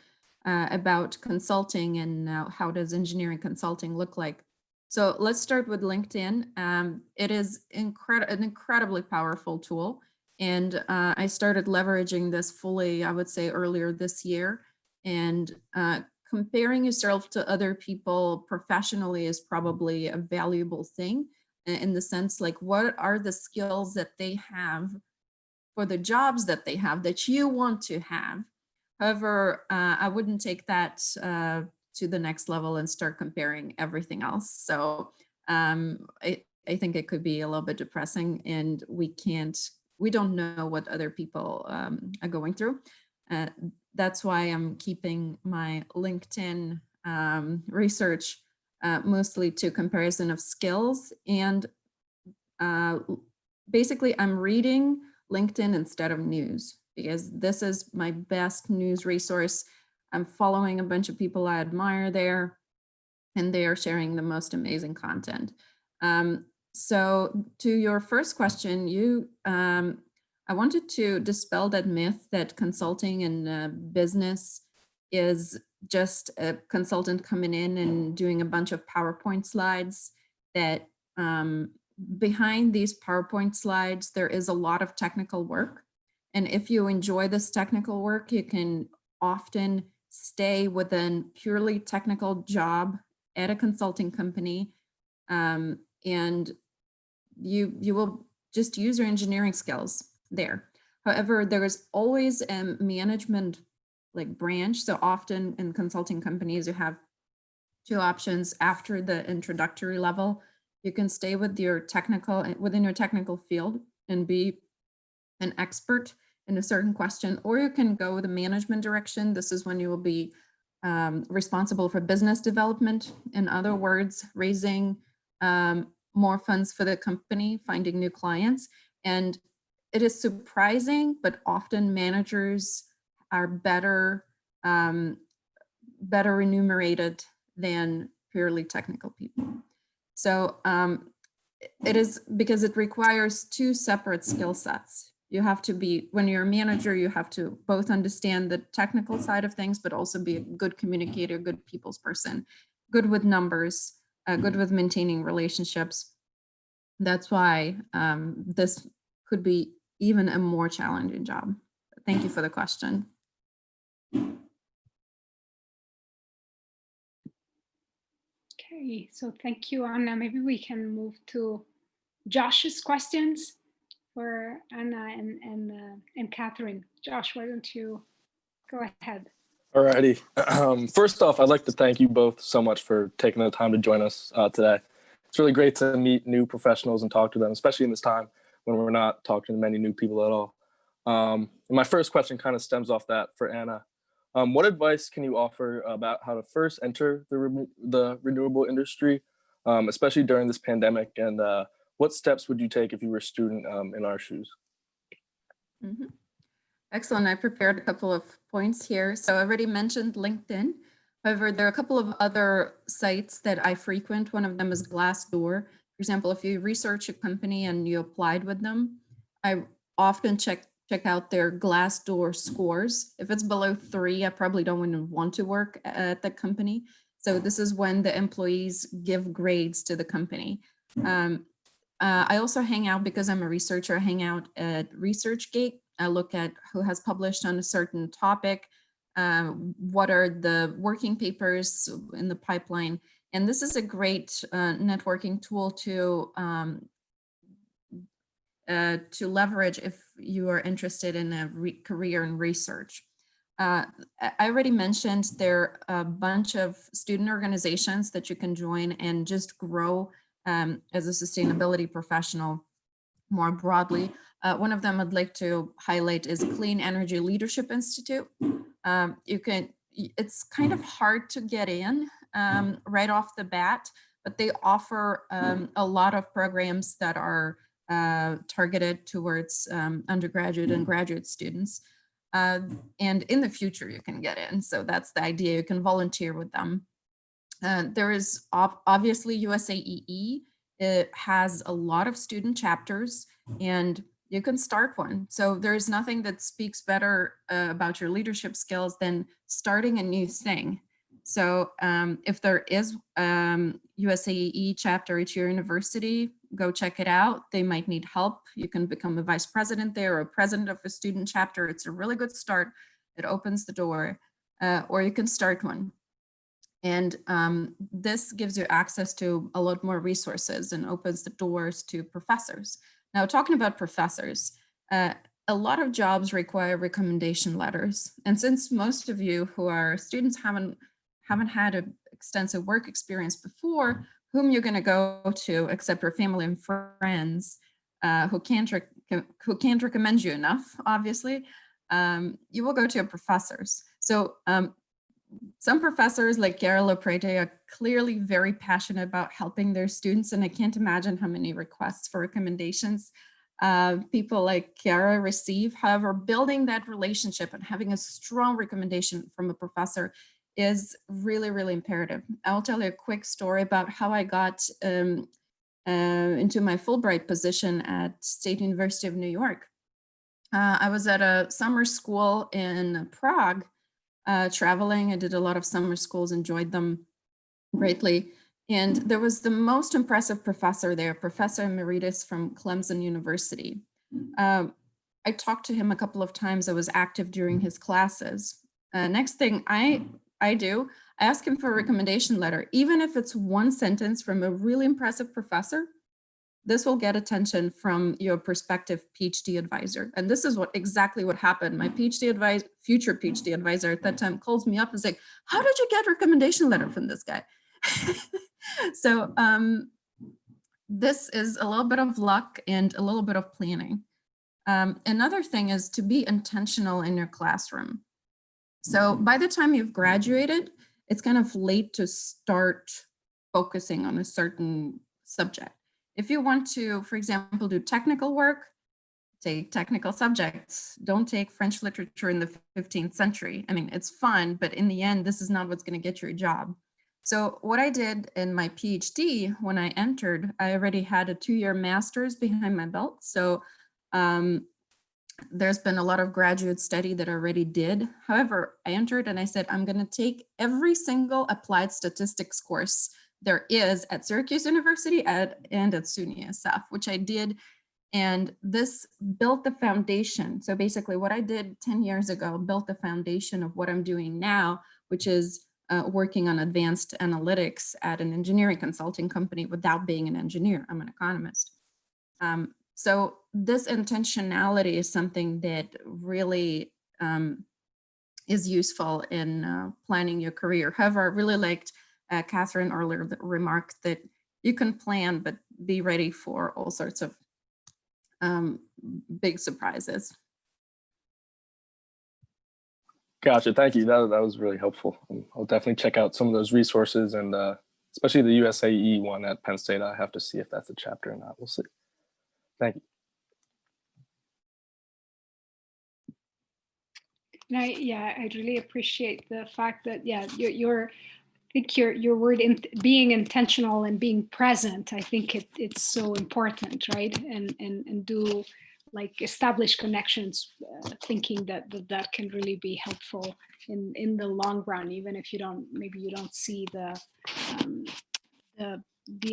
about consulting and how does engineering consulting look like. So let's start with LinkedIn. It is an incredibly powerful tool. And I started leveraging this fully, I would say, earlier this year. And comparing yourself to other people professionally is probably a valuable thing, in the sense, like, what are the skills that they have for the jobs that they have that you want to have. However, I wouldn't take that to the next level and start comparing everything else. So I think it could be a little bit depressing, and we don't know what other people are going through. That's why I'm keeping my LinkedIn research mostly to comparison of skills. And basically I'm reading LinkedIn instead of news, because this is my best news resource. I'm following a bunch of people I admire there, and they are sharing the most amazing content. So to your first question, I wanted to dispel that myth that consulting and business is just a consultant coming in and doing a bunch of PowerPoint slides. That behind these PowerPoint slides, there is a lot of technical work. And if you enjoy this technical work, you can often stay within purely technical job at a consulting company. And you will just use your engineering skills there. However, there is always a management branch. So often in consulting companies, you have two options after the introductory level. You can stay with within your technical field and be an expert in a certain question, or you can go the management direction. This is when you will be responsible for business development. In other words, raising more funds for the company, finding new clients. And it is surprising, but often managers are better remunerated than purely technical people. So it is because it requires two separate skill sets. You have to be, when you're a manager, you have to both understand the technical side of things, but also be a good communicator, good people's person, good with numbers, good with maintaining relationships. That's why this could be even a more challenging job. Thank you for the question. Okay, so thank you, Anna. Maybe we can move to Josh's questions for Anna and Catherine. Josh, why don't you go ahead? Alrighty. First off, I'd like to thank you both so much for taking the time to join us today. It's really great to meet new professionals and talk to them, especially in this time when we're not talking to many new people at all. My first question kind of stems off that for Anna. What advice can you offer about how to first enter the renewable industry, especially during this pandemic? And what steps would you take if you were a student in our shoes? Mm-hmm. Excellent. I prepared a couple of points here. So I already mentioned LinkedIn. However, there are a couple of other sites that I frequent. One of them is Glassdoor. For example, if you research a company and you applied with them, I often check out their Glassdoor scores. If it's below 3, I probably don't even want to work at the company. So this is when the employees give grades to the company. I also hang out, because I'm a researcher, I hang out at ResearchGate. I look at who has published on a certain topic, what are the working papers in the pipeline. And this is a great networking tool to leverage if you are interested in a career in research. I already mentioned there are a bunch of student organizations that you can join and just grow as a sustainability professional more broadly. One of them I'd like to highlight is Clean Energy Leadership Institute. It's kind of hard to get in right off the bat, but they offer a lot of programs that are targeted towards undergraduate and graduate students. And in the future, you can get in. So that's the idea. You can volunteer with them. There is obviously USAEE. It has a lot of student chapters, and you can start one. So there's nothing that speaks better about your leadership skills than starting a new thing. So if there is USAEE chapter at your university, go check it out. They might need help. You can become a vice president there or a president of a student chapter. It's a really good start. It opens the door, or you can start one. And this gives you access to a lot more resources and opens the doors to professors. Now, talking about professors, a lot of jobs require recommendation letters. And since most of you who are students haven't had an extensive work experience before, whom you're going to go to except your family and friends who can't recommend you enough, obviously, you will go to your professors. So some professors like Chiara Loprete are clearly very passionate about helping their students, and I can't imagine how many requests for recommendations people like Chiara receive. However, building that relationship and having a strong recommendation from a professor is really, really imperative. I'll tell you a quick story about how I got into my Fulbright position at State University of New York. I was at a summer school in Prague, traveling. I did a lot of summer schools, enjoyed them greatly. And there was the most impressive professor there, Professor Emeritus from Clemson University. I talked to him a couple of times. I was active during his classes. Next thing I ask him for a recommendation letter. Even if it's one sentence from a really impressive professor, this will get attention from your prospective PhD advisor. And this is exactly what happened. My future PhD advisor at that time calls me up and says, "How did you get a recommendation letter from this guy?" So this is a little bit of luck and a little bit of planning. Another thing is to be intentional in your classroom. So by the time you've graduated, it's kind of late to start focusing on a certain subject. If you want to, for example, do technical work, take technical subjects. Don't take French literature in the 15th century. I mean, it's fun, but in the end, this is not what's going to get you a job. So what I did in my PhD, when I entered, I already had a 2-year master's behind my belt. So there's been a lot of graduate study that I already did. However, I entered and I said, I'm going to take every single applied statistics course there is at Syracuse University and at SUNY SF, which I did. And this built the foundation. So basically what I did 10 years ago built the foundation of what I'm doing now, which is working on advanced analytics at an engineering consulting company without being an engineer. I'm an economist. So this intentionality is something that really is useful in planning your career. However, I really liked Catherine earlier remarked that you can plan, but be ready for all sorts of big surprises. Gotcha. Thank you. That was really helpful. I'll definitely check out some of those resources, and especially the USAE one at Penn State. I have to see if that's a chapter or not. We'll see. Thank you. And I really appreciate the fact that, I think your word in being intentional and being present, I think it's so important, right? And do like establish connections, thinking that can really be helpful in the long run, even if you don't see the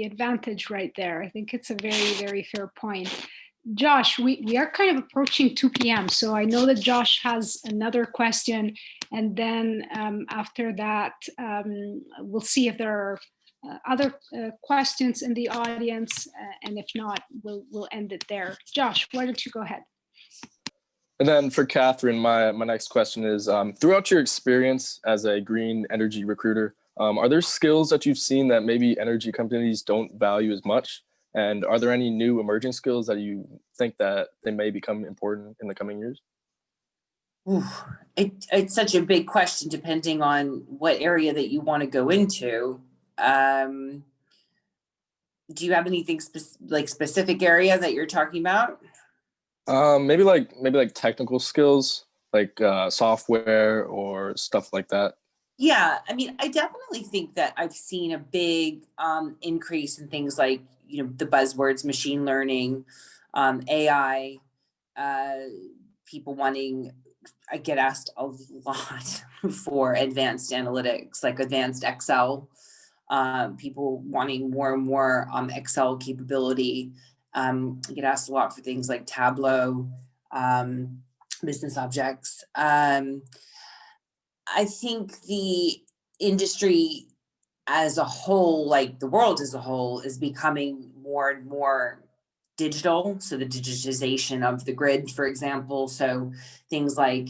advantage right there. I think it's a very, very fair point. Josh, we are kind of approaching 2 p.m. So I know that Josh has another question. And then after that, we'll see if there are other questions in the audience. And if not, we'll end it there. Josh, why don't you go ahead? And then for Catherine, my next question is, throughout your experience as a green energy recruiter, are there skills that you've seen that maybe energy companies don't value as much? And are there any new emerging skills that you think that they may become important in the coming years? Ooh, it's such a big question depending on what area that you want to go into. Do you have anything specific area that you're talking about? Maybe like technical skills, like software or stuff like that. Yeah, I mean, I definitely think that I've seen a big increase in things like, the buzzwords, machine learning, AI, people wanting, I get asked a lot for advanced analytics, like advanced Excel, people wanting more and more Excel capability. I get asked a lot for things like Tableau, business objects. I think the industry as a whole, like the world as a whole, is becoming more and more digital. So the digitization of the grid, for example. So things like,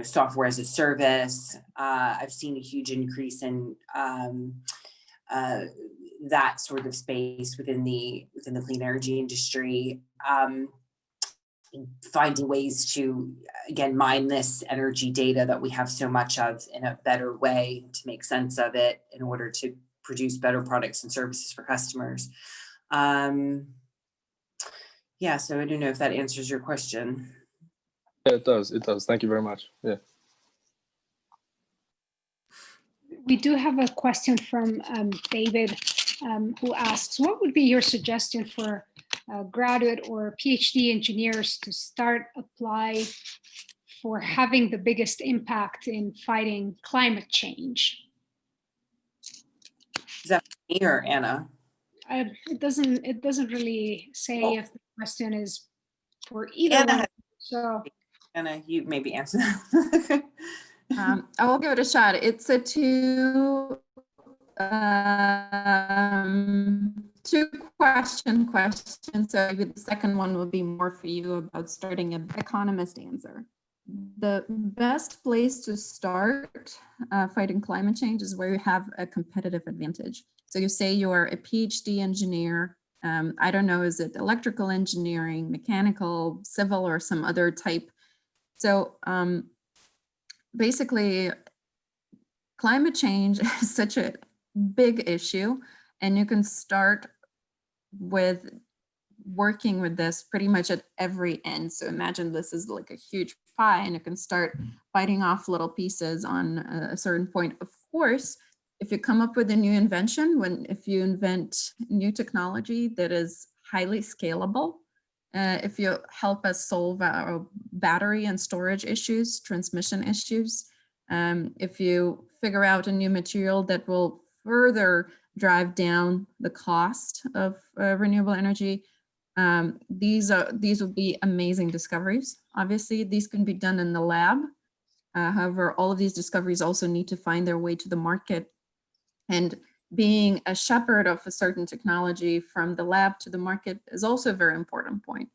software as a service. I've seen a huge increase in that sort of space within the clean energy industry. Finding ways to, again, mine this energy data that we have so much of in a better way to make sense of it in order to produce better products and services for customers. Yeah, so I don't know if that answers your question. Yeah, it does. It does. Thank you very much. Yeah. We do have a question from David, who asks, what would be your suggestion for graduate or PhD engineers to start apply for having the biggest impact in fighting climate change? Is that for me or Anna? It doesn't really say if the question is for either one. So Anna, you maybe answer that. I will give it a shot. It's a two question. So maybe the second one will be more for you about starting an economist answer. The best place to start fighting climate change is where you have a competitive advantage. So you say you are a PhD engineer I don't know, is it electrical engineering, mechanical, civil, or some other type? So basically, climate change is such a big issue, and you can start with working with this pretty much at every end. So imagine this is like a huge pie, and you can start biting off little pieces on a certain point. Of course, if you come up with a new invention, if you invent new technology that is highly scalable, if you help us solve our battery and storage issues, transmission issues, if you figure out a new material that will further drive down the cost of renewable energy, these would be amazing discoveries. Obviously, these can be done in the lab. However, all of these discoveries also need to find their way to the market. And being a shepherd of a certain technology from the lab to the market is also a very important point.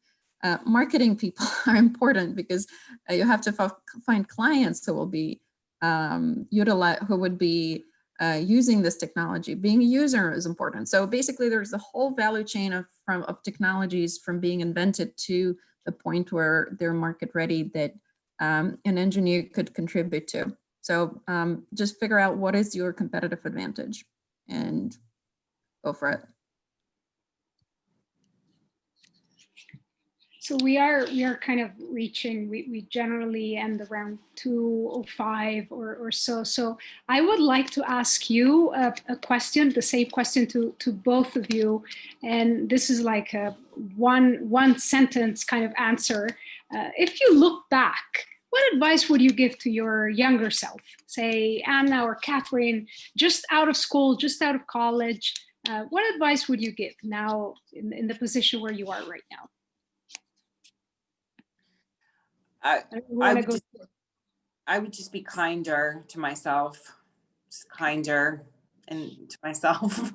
Marketing people are important because you have to find clients who will be who would be using this technology. Being a user is important. So basically, there's the whole value chain of technologies from being invented to the point where they're market ready that an engineer could contribute to. So just figure out what is your competitive advantage and go for it. So we are kind of reaching, we generally end around 2:05 or so. So I would like to ask you a question, the same question to both of you. And this is like a one sentence kind of answer. If you look back, what advice would you give to your younger self? Say Anna or Catherine, just out of school, just out of college. What advice would you give now in the position where you are right now? I would just be kinder to myself, just kinder and to myself.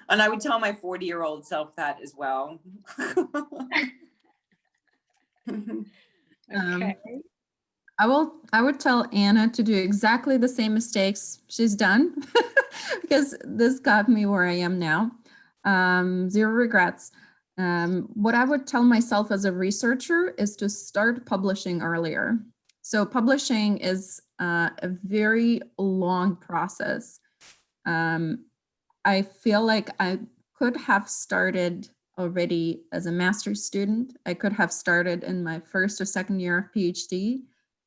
And I would tell my 40-year-old self that as well. Okay. I would tell Anna to do exactly the same mistakes she's done because this got me where I am now. Zero regrets. What I would tell myself as a researcher is to start publishing earlier. So publishing is a very long process. I feel like I could have started already as a master's student. I could have started in my first or second year of PhD,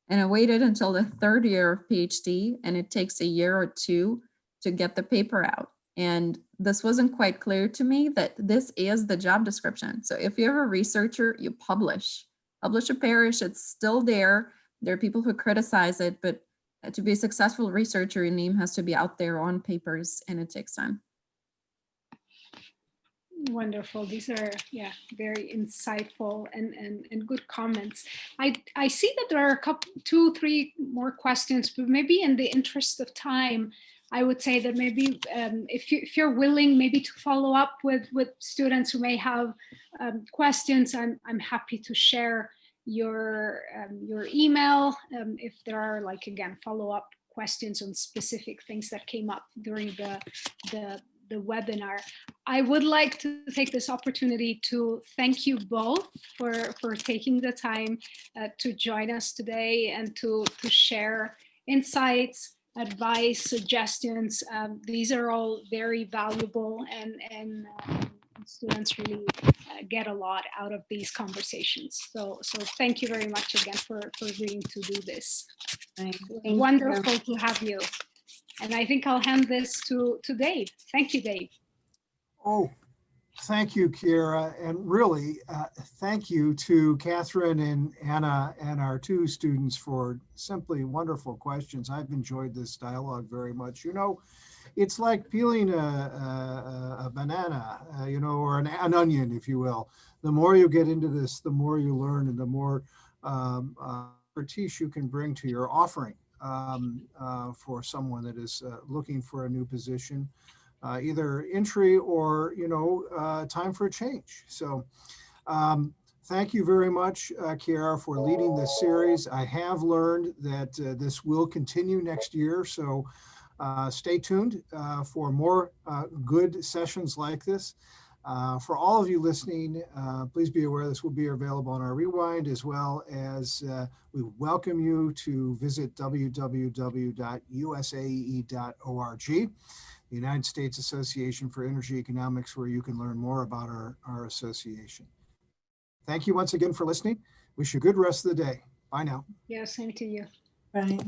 and I waited until the third year of PhD, and it takes a year or two to get the paper out. And this wasn't quite clear to me that this is the job description. So if you're a researcher, you publish or perish, it's still there. There are people who criticize it, but to be a successful researcher, your name has to be out there on papers, and it takes time. Wonderful. These are, yeah, very insightful and good comments. I see that there are a couple, 2, 3 more questions, but maybe in the interest of time, I would say that maybe if you're willing maybe to follow up with students who may have questions, I'm happy to share your email if there are, like, again, follow-up questions on specific things that came up during the webinar. I would like to take this opportunity to thank you both for taking the time to join us today and to share insights, advice, suggestions. These are all very valuable, and students really get a lot out of these conversations. So thank you very much again for agreeing to do this. Wonderful to have you. And I think I'll hand this to Dave. Thank you, Dave. Oh, thank you, Kiera. And really, thank you to Catherine and Anna and our 2 students for simply wonderful questions. I've enjoyed this dialogue very much. You know, it's like peeling a banana, you know, or an onion, if you will. The more you get into this, the more you learn, and the more expertise you can bring to your offering for someone that is looking for a new position, either entry or, you know, time for a change. So thank you very much, Kiara, for leading this series. I have learned that this will continue next year. So stay tuned for more good sessions like this. For all of you listening, please be aware this will be available on our Rewind, as well as we welcome you to visit www.usae.org, the United States Association for Energy Economics, where you can learn more about our association. Thank you once again for listening. Wish you a good rest of the day. Bye now. Yeah, same to you. Right.